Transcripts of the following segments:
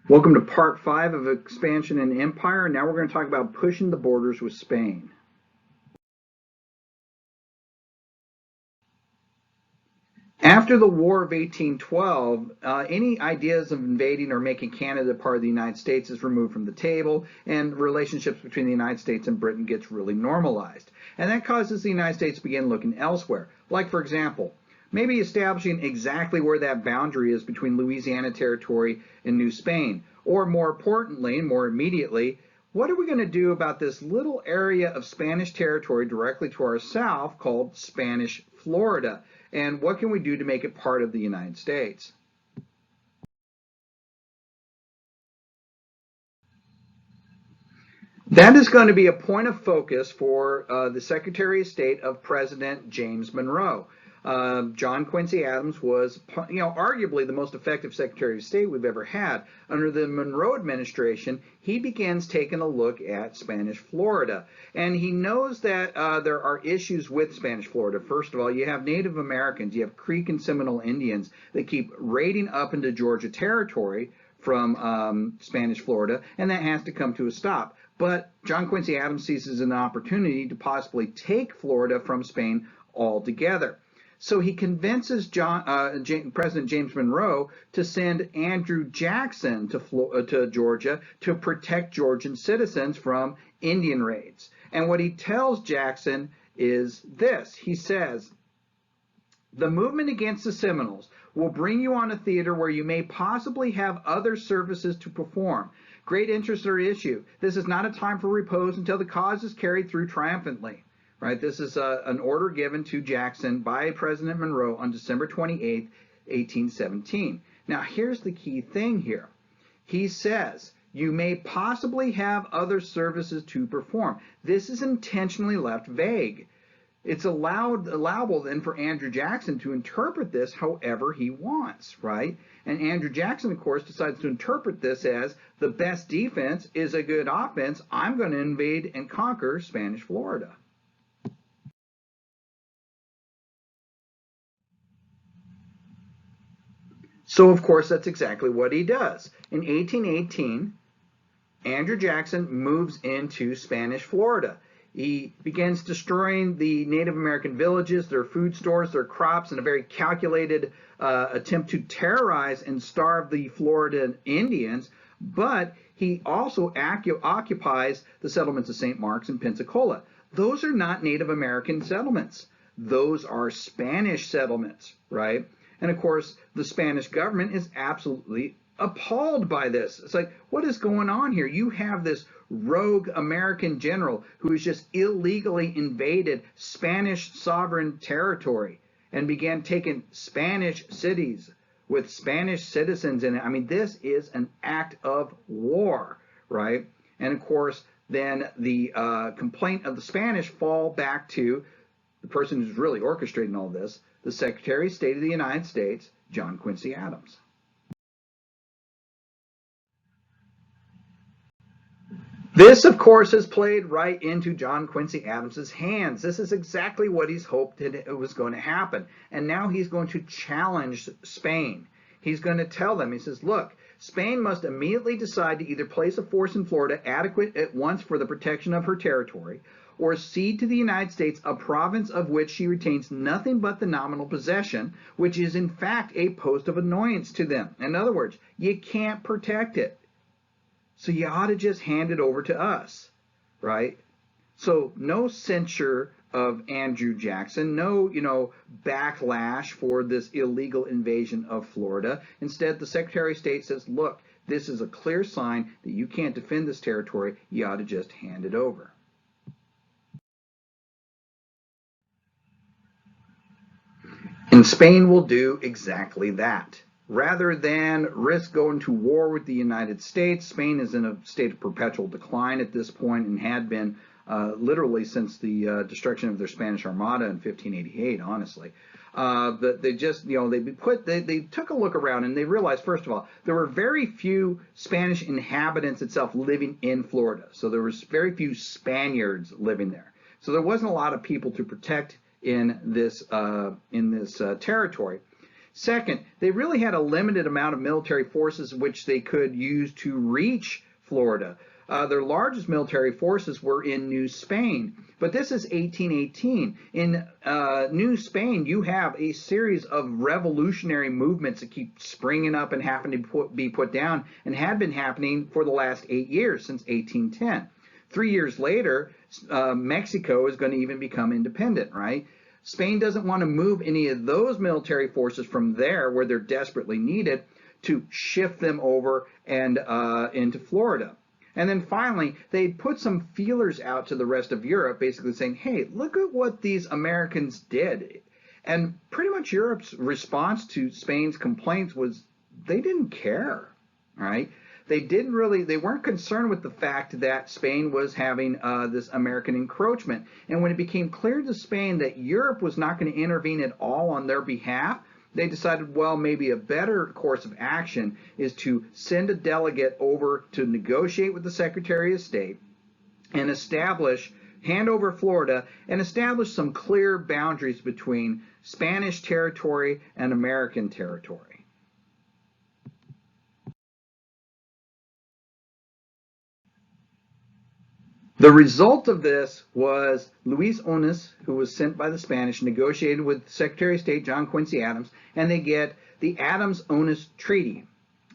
Welcome to part 5 of Expansion and Empire. Now we're going to talk about pushing the borders with Spain. After the War of 1812, any ideas of invading or making Canada part of the United States is removed from the table, and relationships between the United States and Britain gets really normalized. And that causes the United States to begin looking elsewhere. Like, for example, maybe establishing exactly where that boundary is between Louisiana Territory and New Spain. Or more importantly, more immediately, what are we going to do about this little area of Spanish territory directly to our south called Spanish Florida? And what can we do to make it part of the United States? That is going to be a point of focus for the Secretary of State of President James Monroe. John Quincy Adams was, arguably the most effective Secretary of State we've ever had. Under the Monroe administration, he begins taking a look at Spanish Florida. And he knows that there are issues with Spanish Florida. First of all, you have Native Americans, you have Creek and Seminole Indians that keep raiding up into Georgia territory from Spanish Florida, and that has to come to a stop. But John Quincy Adams sees as an opportunity to possibly take Florida from Spain altogether. So he convinces President James Monroe to send Andrew Jackson to Georgia to protect Georgian citizens from Indian raids. And what he tells Jackson is this. He says, "The movement against the Seminoles will bring you on a theater where you may possibly have other services to perform. Great interests are at issue. This is not a time for repose until the cause is carried through triumphantly." Right? This is an order given to Jackson by President Monroe on December 28, 1817. Now, here's the key thing here. He says, you may possibly have other services to perform. This is intentionally left vague. It's allowable then for Andrew Jackson to interpret this however he wants, right? And Andrew Jackson, of course, decides to interpret this as the best defense is a good offense. I'm going to invade and conquer Spanish Florida. So, of course, that's exactly what he does. In 1818, Andrew Jackson moves into Spanish Florida. He begins destroying the Native American villages, their food stores, their crops, in a very calculated attempt to terrorize and starve the Florida Indians. But he also occupies the settlements of St. Mark's and Pensacola. Those are not Native American settlements. Those are Spanish settlements, right? And of course, the Spanish government is absolutely appalled by this. It's like, what is going on here? You have this rogue American general who has just illegally invaded Spanish sovereign territory and began taking Spanish cities with Spanish citizens in it. I mean, this is an act of war, right? And of course, then the complaint of the Spanish fall back to the person who's really orchestrating all this, the Secretary of State of the United States, John Quincy Adams. This, of course, has played right into John Quincy Adams's hands. This is exactly what he's hoped it was going to happen. And now he's going to challenge Spain. He's going to tell them, he says, look, Spain must immediately decide to either place a force in Florida adequate at once for the protection of her territory, or cede to the United States a province of which she retains nothing but the nominal possession, which is in fact a post of annoyance to them. In other words, you can't protect it. So you ought to just hand it over to us, right? So no censure of Andrew Jackson, no, backlash for this illegal invasion of Florida. Instead, the Secretary of State says, look, this is a clear sign that you can't defend this territory. You ought to just hand it over. And Spain will do exactly that. Rather than risk going to war with the United States, Spain is in a state of perpetual decline at this point and had been literally since the destruction of their Spanish Armada in 1588, honestly. But they just, they took a look around and they realized, first of all, there were very few Spanish inhabitants itself living in Florida. So there was very few Spaniards living there. So there wasn't a lot of people to protect in this territory. Second, they really had a limited amount of military forces which they could use to reach Florida. Their largest military forces were in New Spain, but this is 1818. In New Spain, you have a series of revolutionary movements that keep springing up and having to be put down, and had been happening for the last 8 years, since 1810. 3 years later, Mexico is going to even become independent, right? Spain doesn't want to move any of those military forces from there, where they're desperately needed, to shift them over and into Florida. And then finally, they put some feelers out to the rest of Europe, basically saying, hey, look at what these Americans did. And pretty much Europe's response to Spain's complaints was they didn't care, right? They weren't concerned with the fact that Spain was having this American encroachment. And when it became clear to Spain that Europe was not going to intervene at all on their behalf, they decided, well, maybe a better course of action is to send a delegate over to negotiate with the Secretary of State and hand over Florida and establish some clear boundaries between Spanish territory and American territory. The result of this was Adams-Onis, who was sent by the Spanish, negotiated with Secretary of State John Quincy Adams, and they get the Adams-Onis Treaty,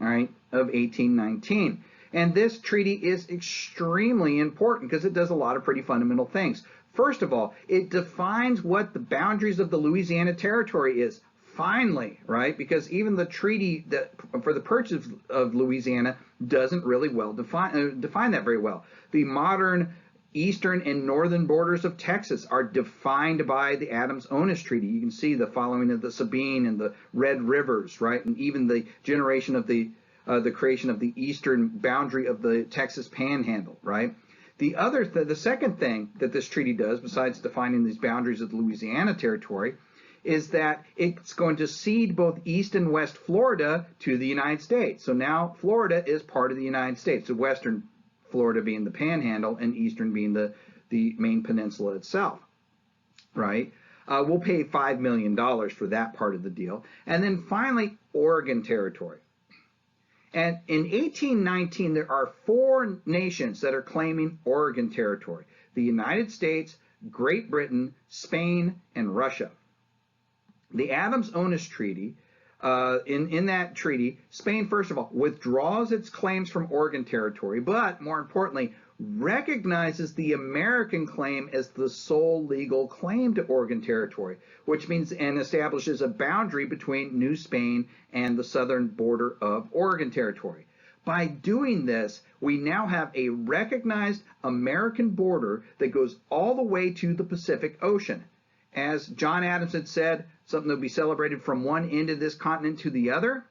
all right, of 1819. And this treaty is extremely important because it does a lot of pretty fundamental things. First of all, it defines what the boundaries of the Louisiana Territory is. Finally, right? Because even the treaty that for the purchase of Louisiana doesn't really define that very well. The modern eastern and northern borders of Texas are defined by the Adams-Onis Treaty. You can see the following of the Sabine and the Red Rivers, right? And even the generation of the creation of the eastern boundary of the Texas Panhandle, right? The second thing that this treaty does, besides defining these boundaries of the Louisiana Territory, is that it's going to cede both East and West Florida to the United States. So now Florida is part of the United States, so Western Florida being the Panhandle and Eastern being the main peninsula itself, right? We'll pay $5 million for that part of the deal. And then finally, Oregon Territory. And in 1819, there are 4 nations that are claiming Oregon Territory: the United States, Great Britain, Spain, and Russia. The Adams-Onis Treaty, in that treaty, Spain, first of all, withdraws its claims from Oregon Territory, but more importantly, recognizes the American claim as the sole legal claim to Oregon Territory, which means and establishes a boundary between New Spain and the southern border of Oregon Territory. By doing this, we now have a recognized American border that goes all the way to the Pacific Ocean. As John Adams had said, something that will be celebrated from one end of this continent to the other.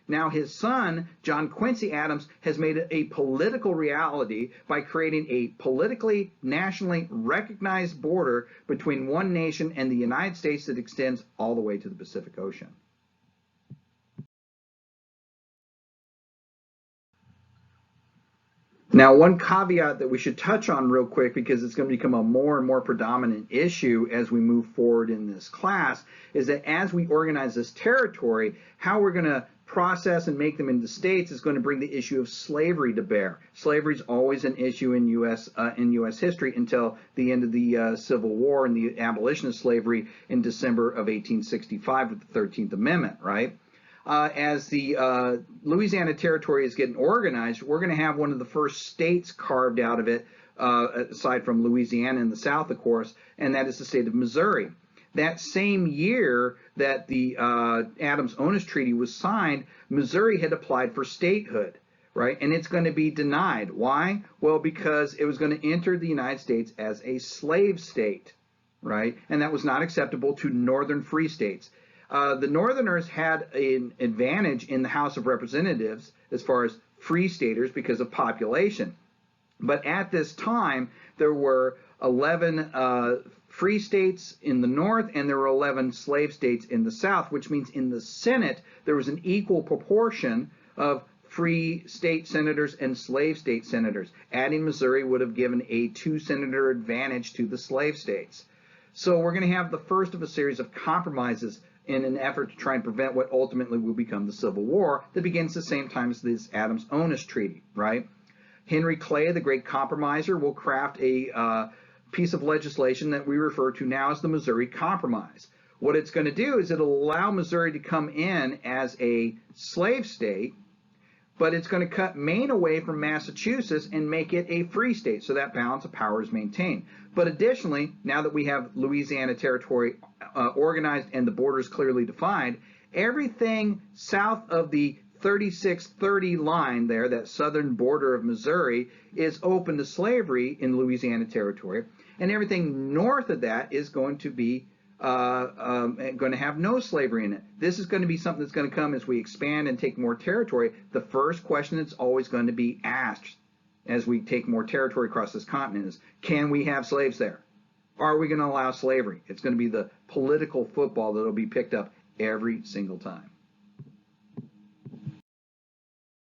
Now his son, John Quincy Adams, has made it a political reality by creating a politically, nationally recognized border between one nation and the United States that extends all the way to the Pacific Ocean. Now, one caveat that we should touch on real quick, because it's going to become a more and more predominant issue as we move forward in this class, is that as we organize this territory, how we're going to process and make them into states is going to bring the issue of slavery to bear. Slavery is always an issue in U.S. history until the end of the Civil War and the abolition of slavery in December of 1865 with the 13th Amendment, right? As the Louisiana Territory is getting organized, we're going to have one of the first states carved out of it, aside from Louisiana in the South, of course, and that is the state of Missouri. That same year that the Adams-Onis Treaty was signed, Missouri had applied for statehood, right? And it's going to be denied. Why? Well, because it was going to enter the United States as a slave state, right? And that was not acceptable to northern free states. The Northerners had an advantage in the House of Representatives as far as free staters because of population. But at this time, there were 11 free states in the north and there were 11 slave states in the south, which means in the Senate, there was an equal proportion of free state senators and slave state senators. Adding Missouri would have given a 2-senator advantage to the slave states. So we're going to have the first of a series of compromises in an effort to try and prevent what ultimately will become the Civil War that begins the same time as this Adams-Onis Treaty, right? Henry Clay, the great compromiser, will craft a piece of legislation that we refer to now as the Missouri Compromise. What it's going to do is it'll allow Missouri to come in as a slave state, but it's going to cut Maine away from Massachusetts and make it a free state, so that balance of power is maintained. But additionally, now that we have Louisiana Territory organized and the borders clearly defined, everything south of the 3630 line there, that southern border of Missouri, is open to slavery in Louisiana Territory, and everything north of that is going to be going to have no slavery in it. This is going to be something that's going to come as we expand and take more territory. The first question that's always going to be asked as we take more territory across this continent is, can we have slaves there? Are we going to allow slavery? It's going to be the political football that will be picked up every single time.